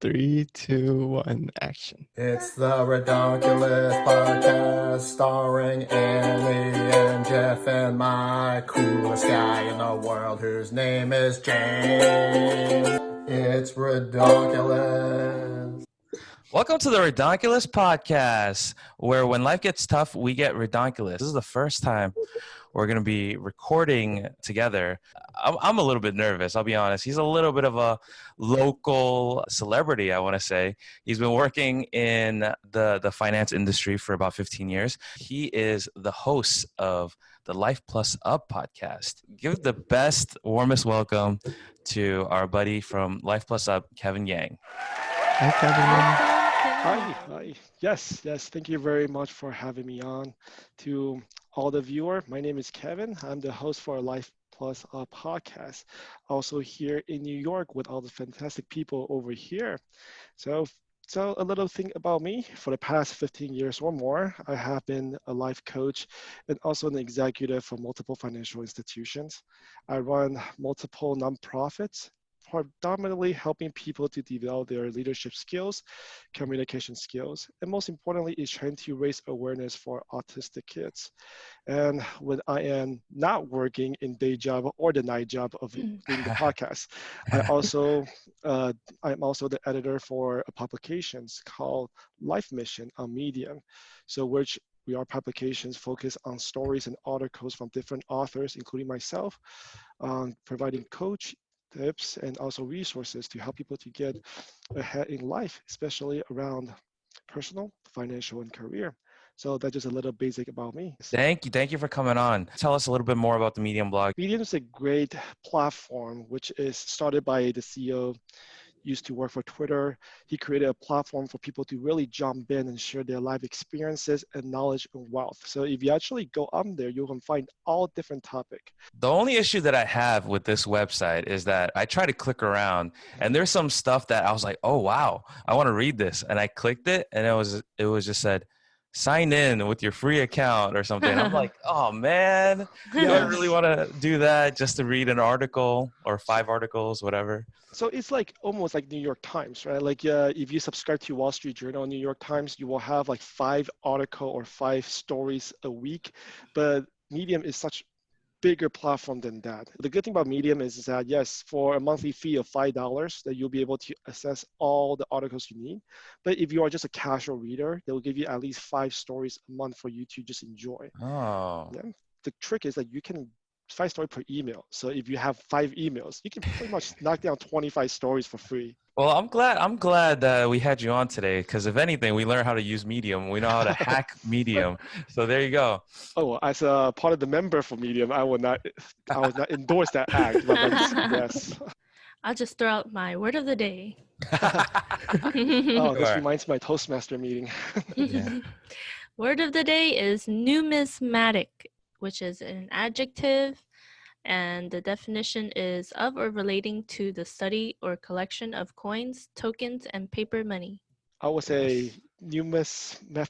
Three, two, one, action. It's the Redonkulous Podcast starring Annie and Jeff and my coolest guy in the world whose name is James. It's Redonkulous. Welcome to the Redonkulous Podcast, where when life gets tough, we get redonkulous. This is the first time we're going to be recording together. I'm a little bit nervous, I'll be honest. He's a little bit of a local celebrity, I want to say. He's been working in the finance industry for about 15 years. He is the host of the Life Plus Up podcast. Give the best, warmest welcome to our buddy from Life Plus Up, Kevin Yang. Hi, Kevin. Hi. Yes. Thank you very much for having me on. To all the viewer, my name is Kevin. I'm the host for Life Plus Up podcast. Also here in New York with all the fantastic people over here. So a little thing about me. For the past 15 years or more, I have been a life coach and also an executive for multiple financial institutions. I run multiple nonprofits, predominantly helping people to develop their leadership skills, communication skills, and most importantly is trying to raise awareness for autistic kids. And when I am not working in day job or the night job of doing the podcast, I'm also the editor for publications called Life Mission on Medium, so which we are publications focused on stories and articles from different authors, including myself, providing coach tips and also resources to help people to get ahead in life, especially around personal, financial, and career. So that's just a little basic about me. Thank you for coming on. Tell us a little bit more about the Medium blog. Medium is a great platform, which is started by the CEO, used to work for Twitter. He created a platform for people to really jump in and share their life experiences and knowledge and wealth. So if you actually go on there, you can find all different topics. The only issue that I have with this website is that I try to click around and there's some stuff that I was like, oh, wow, I want to read this. And I clicked it and it was just said, sign in with your free account or something. I'm like, oh, man, do I really want to do that just to read an article or 5 articles, whatever? So it's like almost like New York Times, right? Like if you subscribe to Wall Street Journal, New York Times, you will have like 5 articles or 5 stories a week. But Medium is such bigger platform than that. The good thing about Medium is that yes, for a monthly fee of $5, that you'll be able to access all the articles you need. But if you are just a casual reader, they will give you at least 5 stories a month for you to just enjoy. Oh. Yeah. The trick is that you can 5 stories per email. So if you have 5 emails, you can pretty much knock down 25 stories for free. Well, I'm glad that we had you on today because if anything, we learned how to use Medium. We know how to hack Medium. So there you go. Oh, as a part of the member for Medium, I would not endorse that act. But yes. I'll just throw out my word of the day. Oh, this reminds me of my Toastmaster meeting. Yeah. Word of the day is numismatic, which is an adjective, and the definition is of or relating to the study or collection of coins, tokens, and paper money. I would say numismatic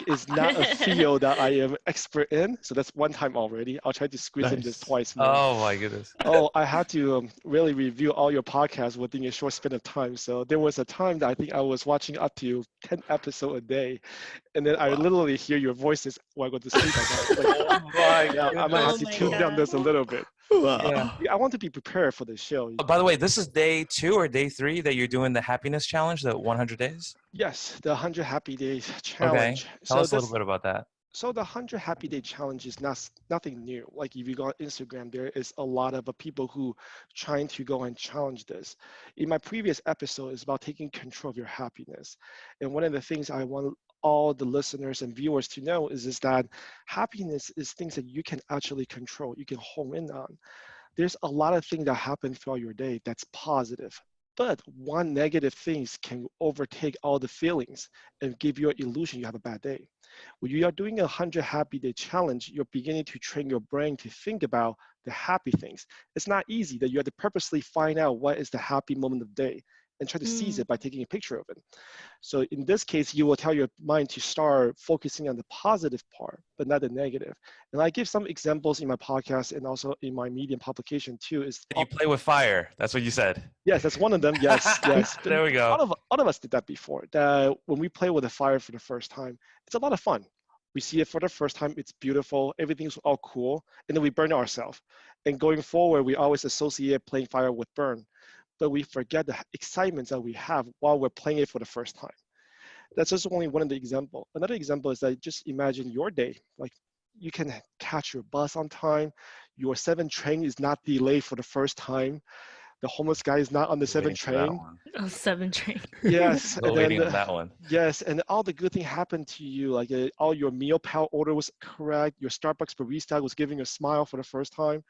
is not a field that I am expert in. So that's one time already. I'll try to squeeze in this twice more. Oh my goodness. Oh, I had to really review all your podcasts within a short span of time. So there was a time that I think I was watching up to 10 episodes a day. And then I literally hear your voices while I go to sleep. Like, oh my God, I might have to tune down this a little bit. Yeah. I want to be prepared for the show. By the way, this is day 2 or day 3 that you're doing the happiness challenge, the 100 days? Yes, the 100 Happy Days Challenge. Okay. Tell us a little bit about that. So the 100 Happy Day Challenge is nothing new. Like if you go on Instagram, there is a lot of people who trying to go and challenge this. In my previous episode, is about taking control of your happiness. And one of the things I want all the listeners and viewers to know is that happiness is things that you can actually control, you can hone in on. There's a lot of things that happen throughout your day that's positive. But one negative things can overtake all the feelings and give you an illusion you have a bad day. When you are doing a 100 Happy Day Challenge, you're beginning to train your brain to think about the happy things. It's not easy that you have to purposely find out what is the happy moment of the day and try to seize Mm. it by taking a picture of it. So in this case, you will tell your mind to start focusing on the positive part, but not the negative. And I give some examples in my podcast and also in my Medium publication too. You play with fire. That's what you said. Yes, that's one of them. Yes, yes. But There we go. all of us did that before. That when we play with a fire for the first time, it's a lot of fun. We see it for the first time. It's beautiful. Everything's all cool, and then we burn ourselves. And going forward, we always associate playing fire with burn, but we forget the excitement that we have while we're playing it for the first time. That's just only one of the example. Another example is that just imagine your day. Like you can catch your bus on time. Your 7 train is not delayed for the first time. The homeless guy is not on the 7 Waiting for that train. one. Oh, 7 train. Yes, Still and waiting then on that one. yes, and all the good thing happened to you. Like all your meal pal order was correct. Your Starbucks barista was giving you a smile for the first time,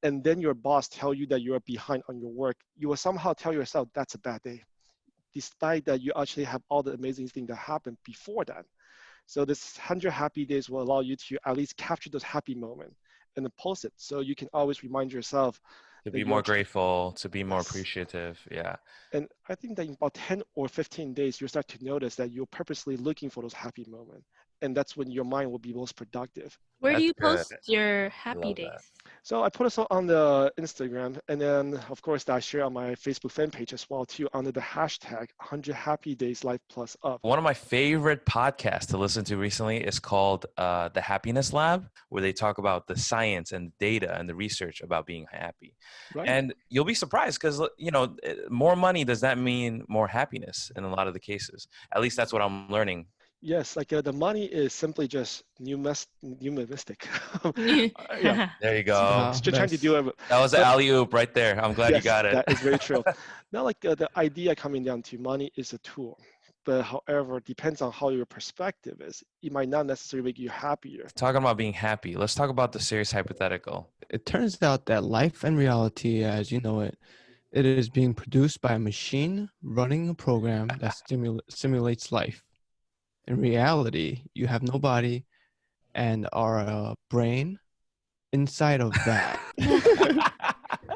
and then your boss tell you that you are behind on your work. You will somehow tell yourself that's a bad day, despite that you actually have all the amazing things that happened before that. So this 100 happy days will allow you to at least capture those happy moments and then post it. So you can always remind yourself To that be you're more grateful, to be more Yes. appreciative. Yeah. And I think that in about 10 or 15 days, you'll start to notice that you're purposely looking for those happy moments. And that's when your mind will be most productive. Where do That's you good. post your happy love days? that. So I put it on the Instagram, and then of course that I share on my Facebook fan page as well too, under the hashtag 100 Happy Days Life Plus Up. One of my favorite podcasts to listen to recently is called The Happiness Lab, where they talk about the science and data and the research about being happy. Right? And you'll be surprised because, more money does not mean more happiness in a lot of the cases. At least that's what I'm learning. Yes, like the money is simply just numismatic. Yeah, There you go. Wow, just trying to do it. That was the But- alley-oop right there. I'm glad you Yes, got it. that is very true. Now, like the idea coming down to money is a tool, but however, depends on how your perspective is. It might not necessarily make you happier. Talking about being happy, let's talk about the serious hypothetical. It turns out that life and reality, as you know it, it is being produced by a machine running a program that simulates life. In reality, you have no body and are a brain inside of that,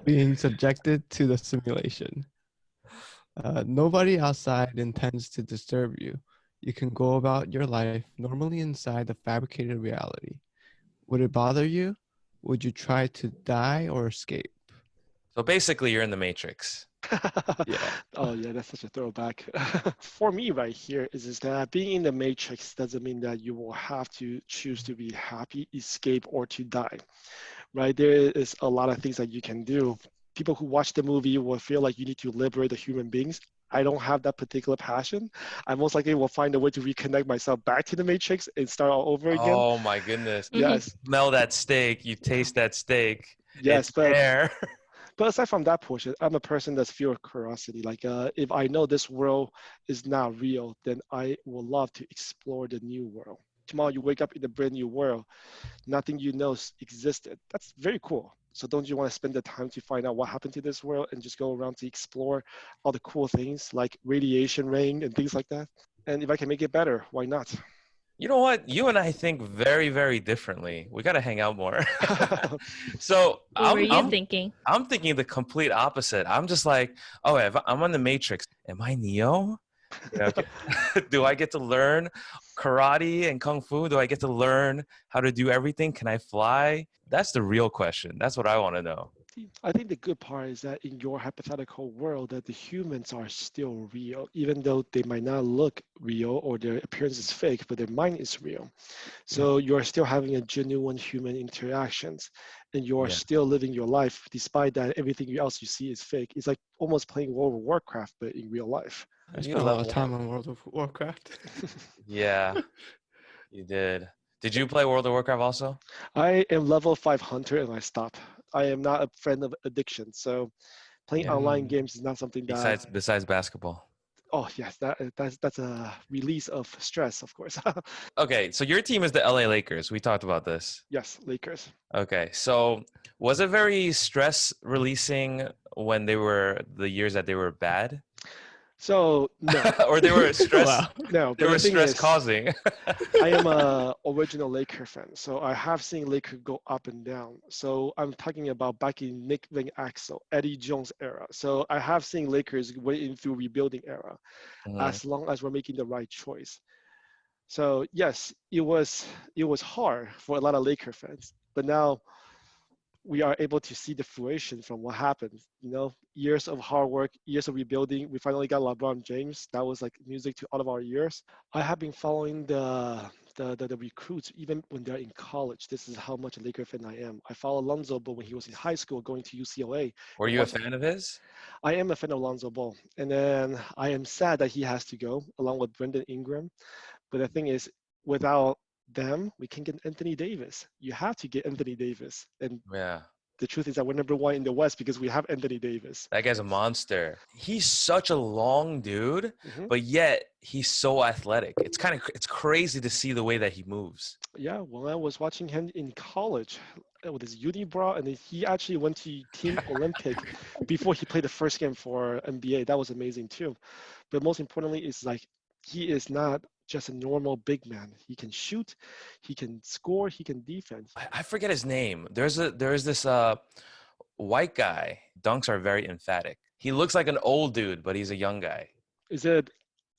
being subjected to the simulation. Nobody outside intends to disturb you. You can go about your life normally inside the fabricated reality. Would it bother you? Would you try to die or escape? So basically, you're in the Matrix. Yeah. Oh yeah, that's such a throwback. For me right here is that being in the matrix doesn't mean that you will have to choose to be happy, escape, or to die. Right? There is a lot of things that you can do. People who watch the movie will feel like you need to liberate the human beings. I don't have that particular passion. I most likely will find a way to reconnect myself back to the matrix and start all over again. Oh my goodness. Yes, Smell that steak. You taste that steak. yes, It's but there. But aside from that portion, I'm a person that's filled with curiosity. Like if I know this world is not real, then I will love to explore the new world. Tomorrow you wake up in a brand new world, nothing you know existed. That's very cool. So don't you want to spend the time to find out what happened to this world and just go around to explore all the cool things like radiation rain and things like that? And if I can make it better, why not? You know what? You and I think very, very differently. We got to hang out more. So What were you thinking? I'm thinking the complete opposite. I'm just like, oh, if I'm on the Matrix, am I Neo? You know, do I get to learn karate and kung fu? Do I get to learn how to do everything? Can I fly? That's the real question. That's what I want to know. I think the good part is that in your hypothetical world that the humans are still real, even though they might not look real or their appearance is fake, but their mind is real. So you're still having a genuine human interactions and you're Yeah. still living your life despite that everything else you see is fake. It's like almost playing World of Warcraft, but in real life. I You spent a lot of level time on World of Warcraft. Yeah, you did. Did you play World of Warcraft also? I am level 500 and I stop. I am not a friend of addiction. So playing Yeah. online games is not something that Besides basketball. oh yes, that's a release of stress, of course. Okay, so your team is the LA Lakers. We talked about this. Yes, Lakers. Okay, so was it very stress releasing when they were the years that they were bad? So no, Or they were stress. Wow. no. They But were the thing stress is, causing. I am a original Laker fan, so I have seen Laker go up and down. So I'm talking about back in Nick Van Exel, Eddie Jones era. So I have seen Lakers waiting through rebuilding era, Mhm. as long as we're making the right choice. So yes, it was hard for a lot of Laker fans, but now we are able to see the fruition from what happened. Years of hard work, years of rebuilding. We finally got LeBron James. That was like music to all of our ears. I have been following the recruits even when they're in college. This is how much a Laker fan I am. I follow Lonzo Ball when he was in high school, going to UCLA, Were and you a watch. fan of his? I am a fan of Lonzo Ball, and then I am sad that he has to go along with Brendan Ingram. But the thing is, without them, we can get Anthony Davis. You have to get Anthony Davis, and Yeah. the truth is that we're number one in the West because we have Anthony Davis. That guy's a monster. He's such a long dude, Hmm. but yet he's so athletic. It's crazy to see the way that he moves. Yeah, when I was watching him in college with his unibrow, and then he actually went to Team Olympic before he played the first game for NBA. That was amazing too. But most importantly, is like he is not just a normal big man. He can shoot, he can score, he can defend. I forget his name. There's this white guy. Dunks are very emphatic. He looks like an old dude, but he's a young guy. Is it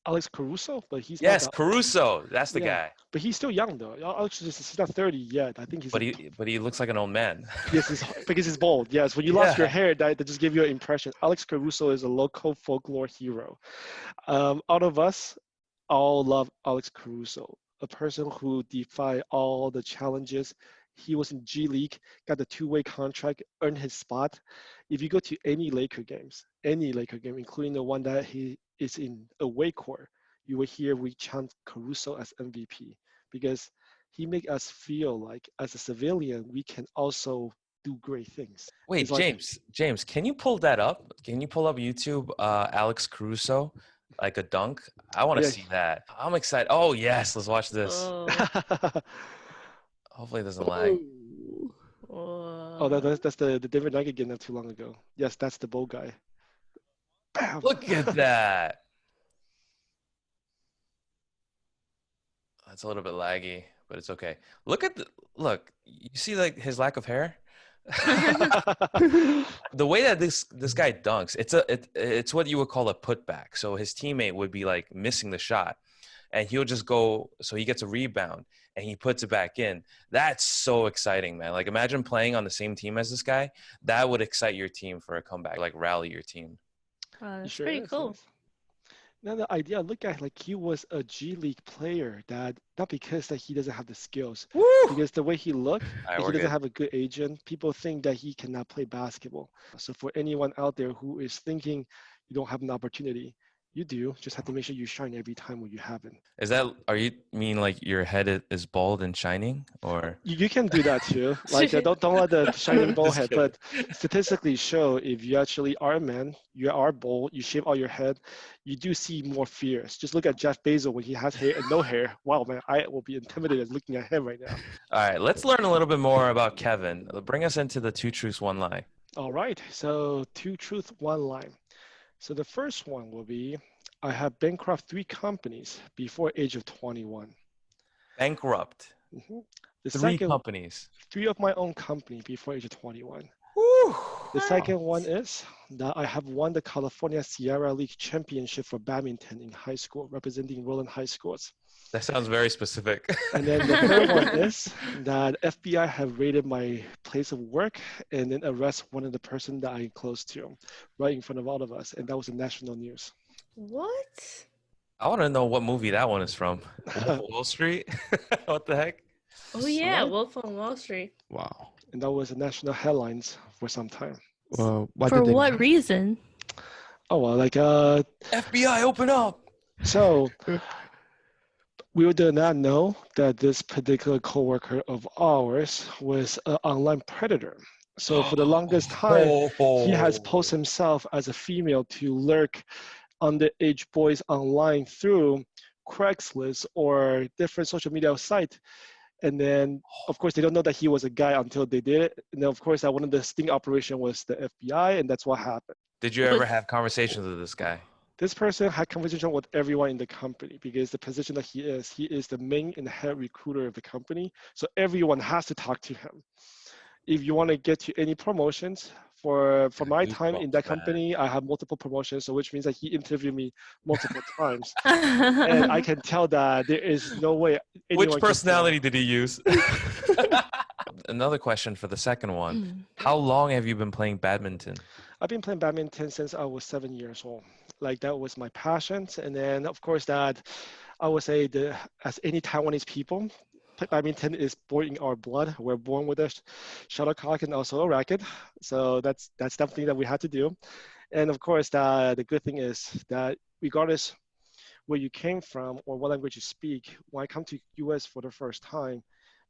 Alex Caruso? But he's not Yes, that. Caruso. That's the Yeah, guy. but he's still young though. Alex he's not 30 yet. I think he's. But he looks like an old man. Yes, because he's bald. Yes, when you lost your Yeah. hair, that just gave you an impression. Alex Caruso is a local folklore hero. Out of us, all love Alex Caruso, a person who defied all the challenges. He was in G League, got the two-way contract, earned his spot. If you go to any Laker games, including the one that he is in away court, you will hear we chant Caruso as MVP because he make us feel like as a civilian we can also do great things. Wait, It's like James, can you pull that up? Can you pull up YouTube Alex Caruso, like a dunk? I want to yeah. see that. I'm excited. Oh yes, let's watch this. Oh. Hopefully it doesn't lag. Oh, that's the Denver Nugget game not too long ago. Yes, that's the bowl guy. Bam. Look at that. That's a little bit laggy, but it's okay. Look. You see like his lack of hair? The way that this guy dunks, it's what you would call a putback. So his teammate would be like missing the shot, and he'll just go. So he gets a rebound and he puts it back in. That's so exciting, man. Like imagine playing on the same team as this guy. That would excite your team for a comeback, like rally your team. That's Sure pretty is, cool. yes. Now the idea, look at like he was a G League player that not because that he doesn't have the skills, Woo! because the way he looked, All right, he we're doesn't good. have a good agent. People think that he cannot play basketball. So for anyone out there who is thinking you don't have an opportunity, you do. Just have to make sure you shine every time when you haven't. Are you mean like your head is bald and shining, or? You can do that too. Like don't let the shining bald Just head. kidding. But statistically show if you actually are a man, you are bald, you shave all your head, you do see more fears. Just look at Jeff Bezos when he has hair and no hair. Wow, man, I will be intimidated looking at him right now. All right, let's learn a little bit more about Kevin. Bring us into the two truths, one lie. All right, so two truth, one lie. So the first one will be I have bankrupt 3 companies before age of 21. Bankrupt. Mhm. The 3 second, companies. 3 of my own company before age of 21. Woo! The second one is that I have won the California Sierra League Championship for badminton in high school, representing Roland High Schools. That sounds very specific. And then the third one is that FBI have raided my place of work and then arrest one of the person that I'm close to, right in front of all of us, and that was in national news. What? I want to know what movie that one is from. Wolf of Wall Street? What the heck? Oh yeah, Right? Wolf on Wall Street. Wow. And that was the national headlines for some time. Why For did they what reason? Oh well, like FBI, open up! so we did not know that this particular coworker of ours was an online predator. So for the longest time, he has posed himself as a female to lurk underage boys online through Craigslist or different social media sites. And then, of course, they don't know that he was a guy until they did it. And then, of course, that one of the sting operation was the FBI, and that's what happened. Did you ever have conversations with this guy? This person had conversation with everyone in the company because the position that he is the main and head recruiter of the company. So everyone has to talk to him. If you want to get to any promotions, for my time in that Goosebumps, man. company, I have multiple promotions, so which means that he interviewed me multiple times, and I can tell that there is no way Which anyone can fail. personality did he use? Another question for the second one. How long have you been playing badminton? I've been playing badminton since I was 7 years old. Like that was my passion, and then of course that I would say the as any Taiwanese people, badminton is born in our blood. We're born with a shuttlecock and also a racket, so that's something that we had to do. And of course, the good thing is that regardless where you came from or what language you speak, when I come to US for the first time,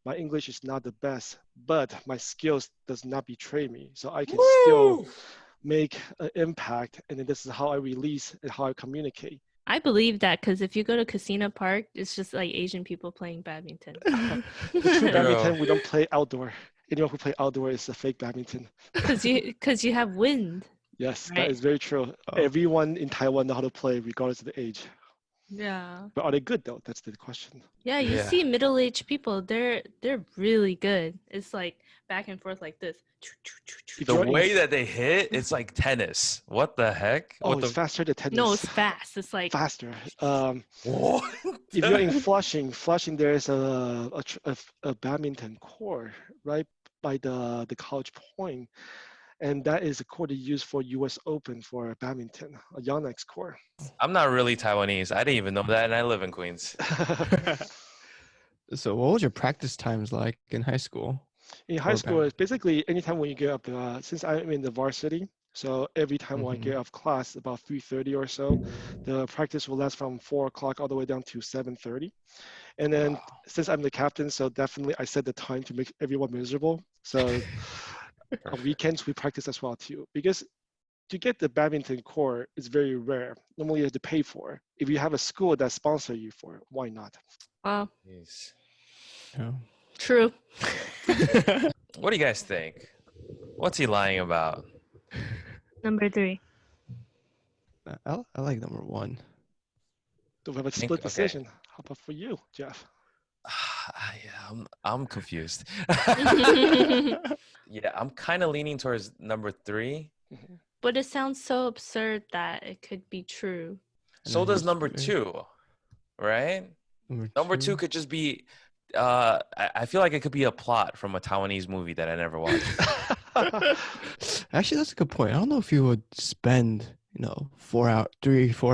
my English is not the best, but my skills does not betray me. So I can still Woo! make an impact, and then this is how I release and how I communicate. I believe that because if you go to Casino Park, it's just like Asian people playing badminton. The true badminton, we don't play outdoor. Anyone who play outdoor is a fake badminton. Because you have wind. Yes, that Right. is very true. Oh. Everyone in Taiwan know how to play regardless of the age. Yeah. But are they good though? That's the question. Yeah, you Yeah. see middle-aged people, they're really good. It's like back and forth like this. If The you're in- way that they hit, it's like tennis. What the heck? Oh, What it's the faster than tennis. No, it's fast. It's like Faster. what? If you're in Flushing, there is a badminton court right by the College Point, and that is a court they use for U.S. Open for badminton, a Yonex court. I'm not really Taiwanese. I didn't even know that, and I live in Queens. So what was your practice times like in high school? In high Or school, it's basically anytime when you get up, since I'm in the varsity, so every time when I get off class, about 3:30 or so, the practice will last from 4 o'clock all the way down to 7:30. And then since I'm the captain, so definitely I set the time to make everyone miserable. So on weekends, we practice as well too. Because to get the badminton court is very rare. Normally you have to pay for it. If you have a school that sponsor you for it, why not? wow, Jeez. Yeah. true. What do you guys think? What's he lying about? Number 3. I like number 1. Do we have a Think- split okay. decision? How about for you, Jeff? Yeah, I'm confused. Yeah, I'm kind of leaning towards number 3. But it sounds so absurd that it could be true. And So then does who's number three? 2, right? Number 2 could just be. I feel like it could be a plot from a Taiwanese movie that I never watched. Actually, that's a good point. I don't know if you would spend, 4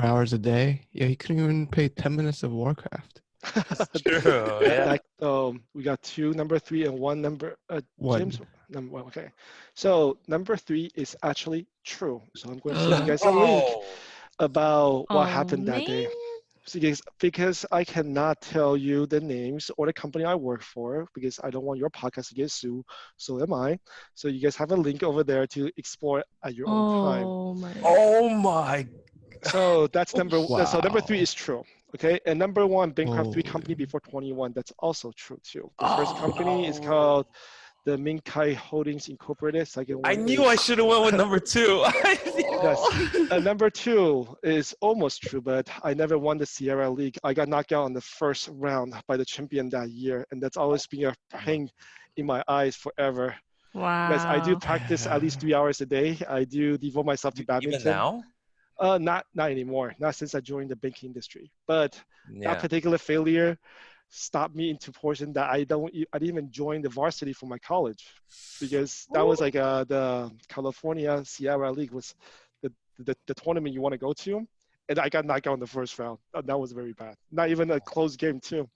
hours a day. Yeah, you couldn't even play 10 minutes of Warcraft. True. Yeah. We got 2, number 3, and 1 number. One. James, number 1. Okay. So number 3 is actually true. So I'm going to send you guys a link Oh. about what Oh, happened that day. So because I cannot tell you the names or the company I work for because I don't want your podcast to get sued. So am I. So you guys have a link over there to explore at your own time. Oh my. Oh my. So that's number. So number 3 Wow. is true. Okay, and number 1, bankrupt 3 Holy. company before 21. That's also true too. The first company is called the Minkai Holdings Incorporated. Second one I knew is, I should have went with number 2. yes. Number 2 is almost true, but I never won the Sierra League. I got knocked out on the first round by the champion that year, and that's always been a pain in my eyes forever. Wow. Yes, I do practice at least 3 hours a day. I do devote myself to badminton. Even now? Not anymore. Not since I joined the banking industry. But that Yeah. particular failure stopped me into portion that I didn't even join the varsity for my college because that was like the California Sierra League was the tournament you want to go to, and I got knocked out in the first round. That was very bad. Not even a close game too.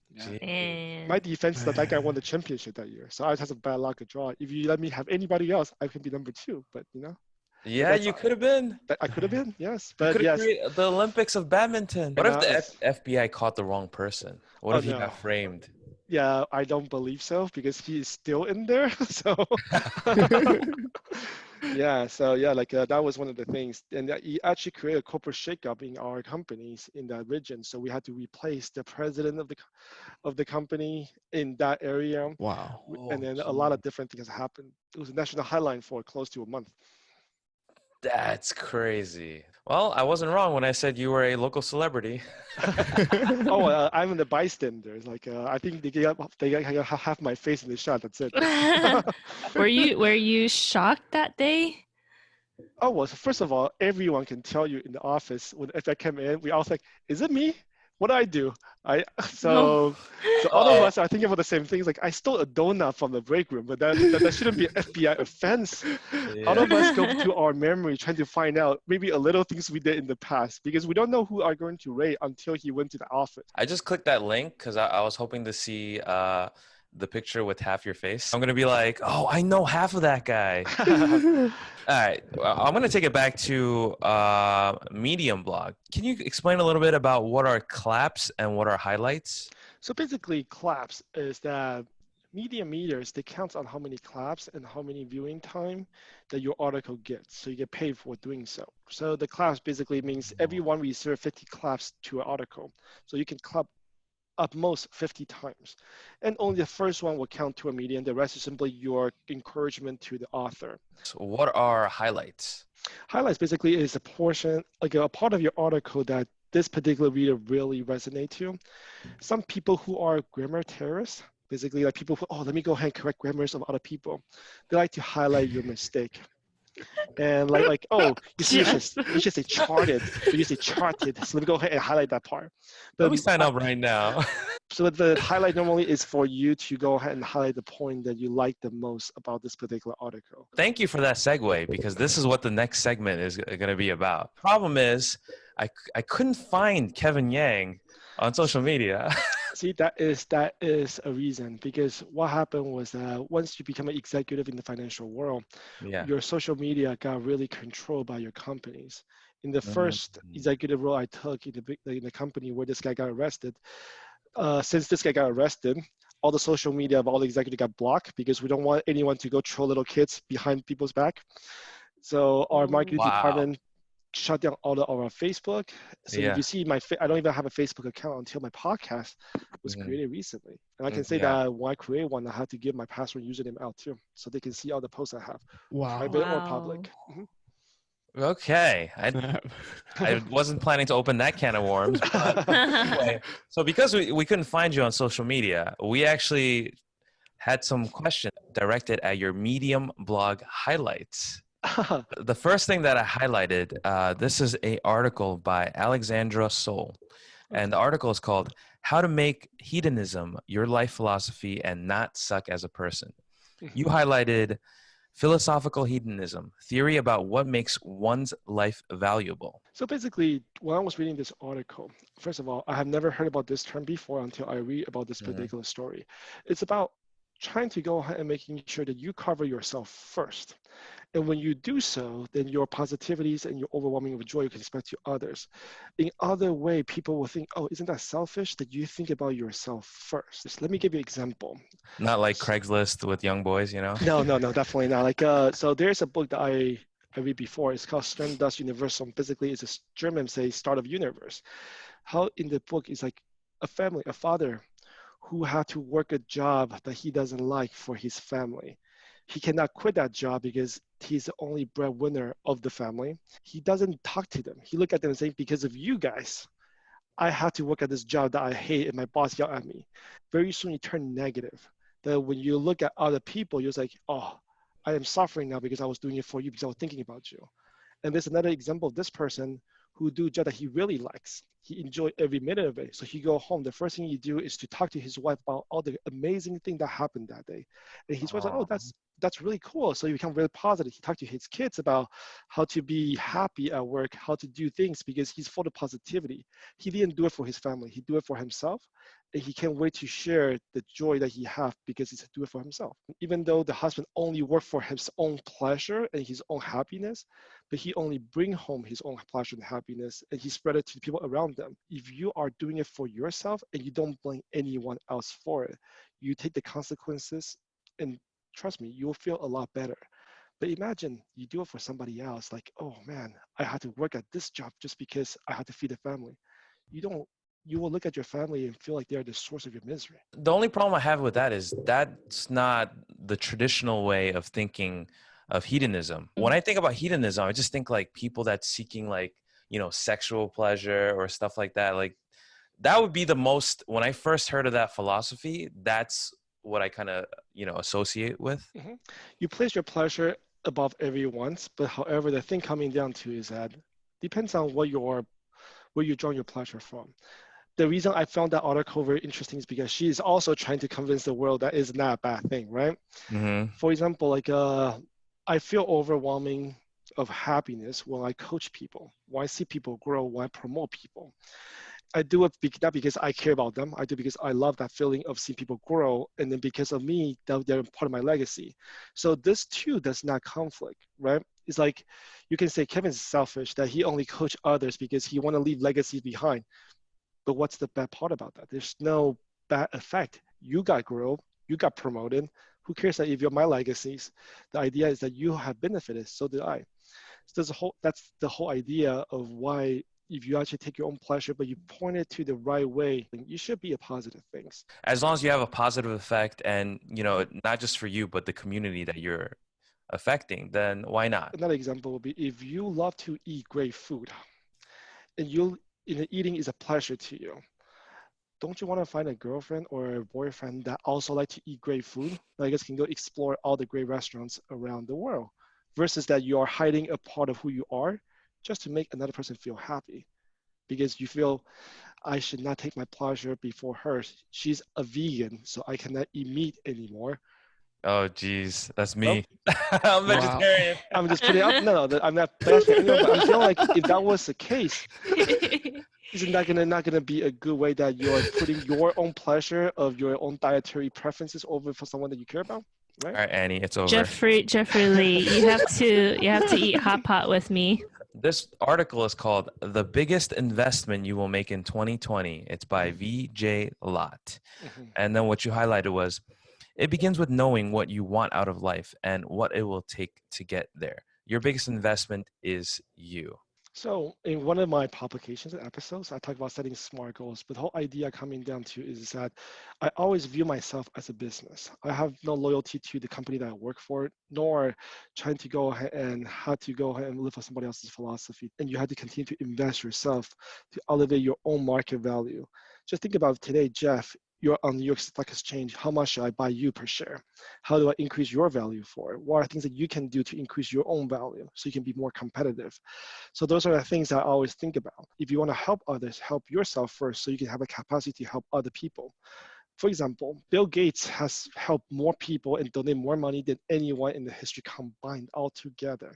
And My defense is that guy won the championship that year, so I just had some bad luck to draw. If you let me have anybody else, I could be number 2. But Yeah, That's- you could have been. I could have been, yes. You But could have yes, created the Olympics of badminton. What And if the now it's- FBI caught the wrong person? What Oh, if he no. got framed? yeah, I don't believe so because he is still in there. So that was one of the things, and he actually created a corporate shakeup in our companies in that region. So we had to replace the president of the company in that area, Wow. and then a lot of different things happened. It was a national headline for close to a month. That's crazy. Well, I wasn't wrong when I said you were a local celebrity. Oh, I'm in the bystanders. Like, I think they got half my face in the shot. That's it. Were you shocked that day? Oh, well, so first of all, everyone can tell you in the office when if I came in, we all was like, "Is it me? What do I do?" I No. so all of Uh-oh. us are thinking about the same things. Like, I stole a donut from the break room, but that shouldn't be an FBI offense. All Yeah. of us go to our memory trying to find out maybe a little things we did in the past because we don't know who are going to rate until he went to the office. I just clicked that link because I was hoping to see the picture with half your face. I'm gonna be like, oh, I know half of that guy. All right, I'm gonna take it back to Medium blog. Can you explain a little bit about what are claps and what are highlights? So basically, claps is that media meters, they count on how many claps and how many viewing time that your article gets. So you get paid for doing so. So the claps basically means everyone reserve 50 claps to an article. So you can clap at most 50 times. And only the first one will count to a median. The rest is simply your encouragement to the author. So what are highlights? Highlights basically is a portion, like a part of your article that this particular reader really resonate to. Some people who are grammar terrorists, basically like people who, oh, let me go ahead and correct grammars of other people. They like to highlight your mistake. And like oh, you should say charted, but you say charted. So let me go ahead and highlight that part. Let But me sign up right now. so the highlight normally is for you to go ahead and highlight the point that you like the most about this particular article. Thank you for that segue because this is what the next segment is going to be about. Problem is, I couldn't find Kevin Yang on social media. See, that is a reason because what happened was that once you become an executive in the financial world, Yeah. your social media got really controlled by your companies. In the first Mm. executive role I took in the company where this guy got arrested, since this guy got arrested, all the social media of all the executives got blocked because we don't want anyone to go troll little kids behind people's back. So our marketing Wow. department shut down all of our Facebook. So if Yeah. you see I don't even have a Facebook account until my podcast was Mhm. created recently. And I can say Yeah. that when I create one, I have to give my password and username out too, so they can see all the posts I have, Wow. private or Wow. public. Mhm. Okay. Snap. I wasn't planning to open that can of worms. But anyway, so because we couldn't find you on social media, we actually had some questions directed at your Medium blog highlights. The first thing that I highlighted, this is a article by Alexandra Soul. And the article is called How to Make Hedonism Your Life Philosophy and Not Suck as a Person. You highlighted philosophical hedonism, theory about what makes one's life valuable. So basically, when I was reading this article, first of all, I have never heard about this term before until I read about this Mhm. particular story. It's about trying to go ahead and making sure that you cover yourself first. And when you do so, then your positivities and your overwhelming of joy you can spread to others. In other way, people will think, oh, isn't that selfish that you think about yourself first? Let me give you an example. Not like Craigslist with young boys, you know? No, definitely not. Like, so there's a book that I read before. It's called Stern das Universum. Basically, it's a German say start of universe. How in the book is like a family, a father who had to work a job that he doesn't like for his family. He cannot quit that job because he's the only breadwinner of the family. He doesn't talk to them. He look at them and say, because of you guys, I had to work at this job that I hate and my boss yelled at me. Very soon you turn negative. That when you look at other people, you're like, oh, I am suffering now because I was doing it for you because I was thinking about you. And there's another example of this person who do a job that he really likes. He enjoyed every minute of it. So he go home. The first thing he do is to talk to his wife about all the amazing thing that happened that day. And his wife's like, oh, that's really cool. So he become really positive. He talked to his kids about how to be happy at work, how to do things because he's full of positivity. He didn't do it for his family. He do it for himself. And he can't wait to share the joy that he have because he's do it for himself. Even though the husband only worked for his own pleasure and his own happiness, but he only bring home his own pleasure and happiness and he spread it to the people around them. If you are doing it for yourself and you don't blame anyone else for it, you take the consequences and trust me, you'll feel a lot better. But imagine you do it for somebody else, like, oh man, I had to work at this job just because I had to feed the family. You don't, you will look at your family and feel like they're the source of your misery. The only problem I have with that is that's not the traditional way of thinking of hedonism. When I think about hedonism, I just think like people that's seeking like, sexual pleasure or stuff like that. Like that would be the most, when I first heard of that philosophy, that's what I kind of, associate with. Mhm. You place your pleasure above everyone's, but however, the thing coming down to is that depends on where you draw your pleasure from. The reason I found that article very interesting is because she is also trying to convince the world that is not a bad thing, right? Mm-hmm. For example, I feel overwhelming of happiness when I coach people, when I see people grow, when I promote people. I do it not because I care about them. I do because I love that feeling of seeing people grow, and then because of me, they're part of my legacy. So this too does not conflict, right? It's like you can say Kevin's selfish that he only coach others because he want to leave legacies behind. But what's the bad part about that? There's no bad effect. You got grow, you got promoted. Who cares that if you're my legacies? The idea is that you have benefited, so did I. So that's the whole idea of why if you actually take your own pleasure, but you point it to the right way, you should be a positive things. As long as you have a positive effect and, not just for you, but the community that you're affecting, then why not? Another example would be if you love to eat great food and eating is a pleasure to you, don't you want to find a girlfriend or a boyfriend that also like to eat great food? That I guess can go explore all the great restaurants around the world versus that you are hiding a part of who you are just to make another person feel happy because you feel I should not take my pleasure before her. She's a vegan, so I cannot eat meat anymore. Oh, geez, that's Well, me. I'm Wow. vegetarian. I'm just putting up. No, I'm not bashing anyone, but I'm feeling like if that was the case, isn't that not gonna be a good way that you're putting your own pleasure of your own dietary preferences over for someone that you care about, right? All right, Annie, it's over. Jeffrey Lee, you have to eat hot pot with me. This article is called "The Biggest Investment You Will Make in 2020." It's by V.J. Lott. Mhm. And then what you highlighted was, it begins with knowing what you want out of life and what it will take to get there. Your biggest investment is you. So in one of my publications and episodes, I talk about setting smart goals, but the whole idea coming down to is that I always view myself as a business. I have no loyalty to the company that I work for, nor trying to go ahead and how to go ahead and live for somebody else's philosophy. And you have to continue to invest yourself to elevate your own market value. Just think about today, Jeff, you're on New York Stock Exchange. How much should I buy you per share? How do I increase your value for it? What are things that you can do to increase your own value so you can be more competitive? So those are the things I always think about. If you want to help others, help yourself first so you can have a capacity to help other people. For example, Bill Gates has helped more people and donated more money than anyone in the history combined altogether.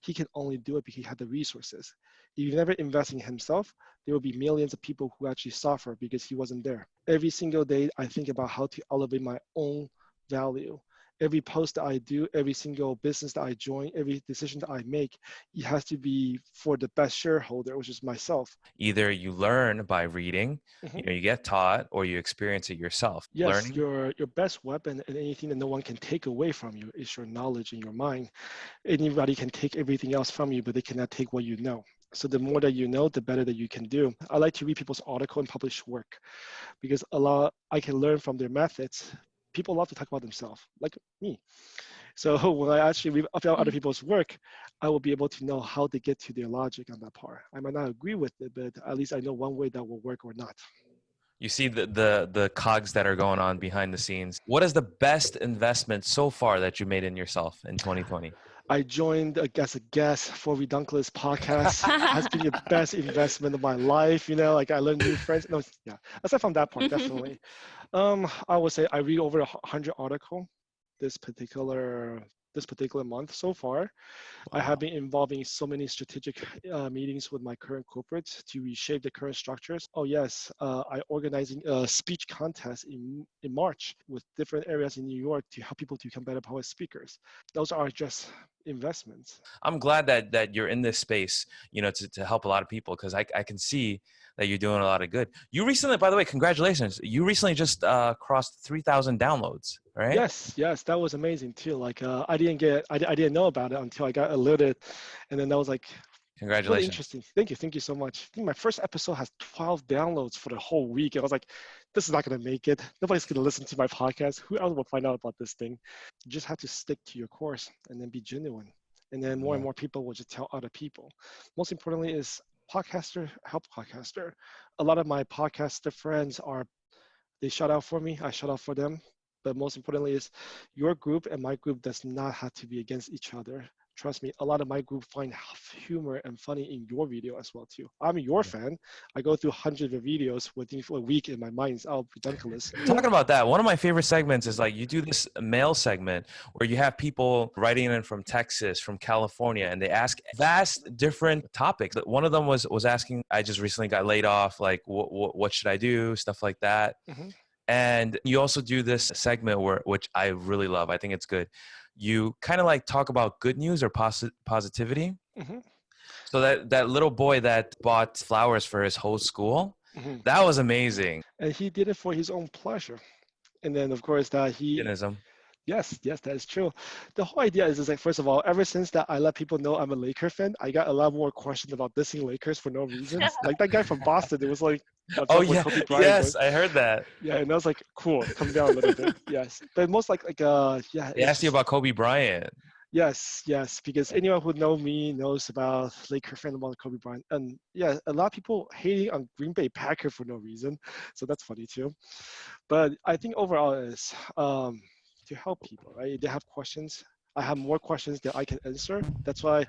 He can only do it because he had the resources. If you never invest in himself, there will be millions of people who actually suffer because he wasn't there. Every single day, I think about how to elevate my own value. Every post that I do, every single business that I join, every decision that I make, it has to be for the best shareholder, which is myself. Either you learn by reading, Mhm. you get taught, or you experience it yourself. Yes, Learning. your best weapon and anything that no one can take away from you is your knowledge and your mind. Anybody can take everything else from you, but they cannot take what you know. So the more that you know, the better that you can do. I like to read people's article and publish work because a lot I can learn from their methods. People love to talk about themselves, like me. So when I actually read about other people's work, I will be able to know how they get to their logic on that part. I might not agree with it, but at least I know one way that will work or not. You see the cogs that are going on behind the scenes. What is the best investment so far that you made in yourself in 2020? I joined as a guest for Redunculous podcast. Has been the best investment of my life. You know, like I learned new friends. No, yeah. Aside from that part, definitely. I would say I read over 100 articles this particular this particular month so far. I have been involved in so many strategic meetings with my current corporates to reshape the current structures. Oh yes, I organizing a speech contest in March with different areas in New York to help people to become better public speakers. Those are just investments. I'm glad that you're in this space, to help a lot of people, because I can see that you're doing a lot of good. You recently, by the way, congratulations. You recently just crossed 3,000 downloads, right? Yes, that was amazing too. Like I didn't know about it until I got alerted, and then I was like, Really Congratulations. interesting. Thank you so much. I think my first episode has 12 downloads for the whole week. And I was like, this is not going to make it. Nobody's going to listen to my podcast. Who else will find out about this thing? You just have to stick to your course and then be genuine. And then more and more people will just tell other people. Most importantly is podcaster, help podcaster. A lot of my podcaster friends they shout out for me. I shout out for them. But most importantly is your group and my group does not have to be against each other. Trust me, a lot of my group find humor and funny in your video as well too. I'm your fan. I go through hundreds of videos within a week in my mind. It's all ridiculous. Talking about that, one of my favorite segments is like you do this mail segment where you have people writing in from Texas, from California, and they ask vast different topics. One of them was asking, I just recently got laid off, like what should I do, stuff like that. Mm-hmm. And you also do this segment which I really love. I think it's good. You kind of like talk about good news or positivity. Mm-hmm. So that little boy that bought flowers for his whole school, Mm-hmm. that was amazing. And he did it for his own pleasure. And then of course that Yes, that is true. The whole idea is like, first of all, ever since that I let people know I'm a Laker fan, I got a lot more questions about dissing Lakers for no reason. Like that guy from Boston, it was like, Oh yeah, Kobe Bryant yes, was. I heard that. Yeah, and I was like, cool, come down a little bit. Yes, but most yeah. They asked you about Kobe Bryant. Yes, because anyone who know me knows about Laker fan about Kobe Bryant, and yeah, a lot of people hating on Green Bay Packer for no reason, so that's funny too. But I think overall is to help people, right? They have questions. I have more questions that I can answer. That's why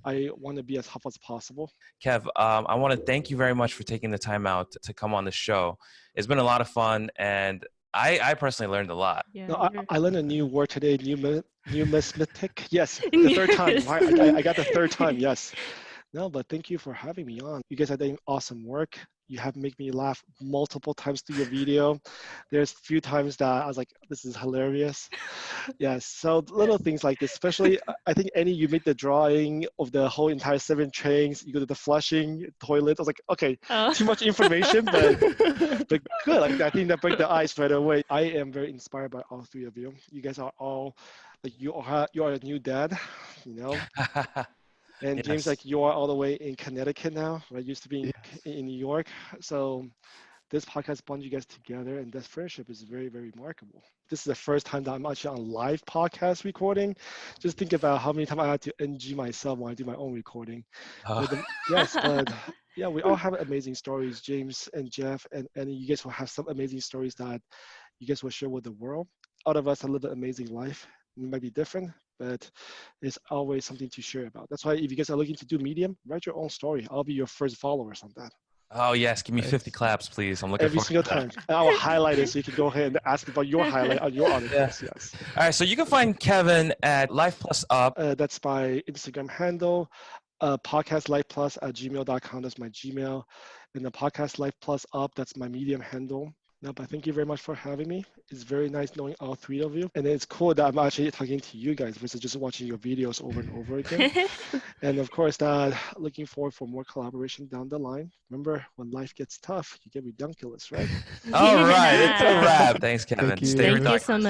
I want to be as helpful as possible. Kev, I want to thank you very much for taking the time out to come on the show. It's been a lot of fun, and I personally learned a lot. Yeah, No, I learned a new word today, numismatic. Yes, the third time. I got the third time, yes. No, but thank you for having me on. You guys are doing awesome work. You have made me laugh multiple times through your video. There's a few times that I was like, this is hilarious. Yes, so little things like this, especially I think Annie, you made the drawing of the whole entire 7 trains. You go to the flushing toilet. I was like, okay, too much information, but good. Like, I think that broke the ice right away. I am very inspired by all 3 of you. You guys are all like you are a new dad, you know. And Yes. James, like you are all the way in Connecticut now, right? Used to be in New York. So this podcast bond you guys together, and that friendship is very, very remarkable. This is the first time that I'm actually on live podcast recording. Just think about how many times I had to NG myself when I do my own recording. But yeah, we all have amazing stories, James and Jeff, and you guys will have some amazing stories that you guys will share with the world. All of us have lived an amazing life. It might be different, but it's always something to share about. That's why if you guys are looking to do Medium, write your own story. I'll be your first followers on that. Oh yes, give me 50 claps, please. I'm looking Every forward single to time. that. And I will highlight it so you can go ahead and ask about your highlight on your articles. Yes. All right, so you can find Kevin at Life Plus Up. That's my Instagram handle. Podcastlifeplus@gmail.com. That's my Gmail. And the podcast Life Plus Up, that's my Medium handle. No, but thank you very much for having me. It's very nice knowing all 3 of you. And it's cool that I'm actually talking to you guys versus just watching your videos over and over again. And of course, looking forward for more collaboration down the line. Remember, when life gets tough, you get redunculous, right? All right, it's a wrap. Thanks, Kevin. Thank you. Stay Thank you redunculous. so much.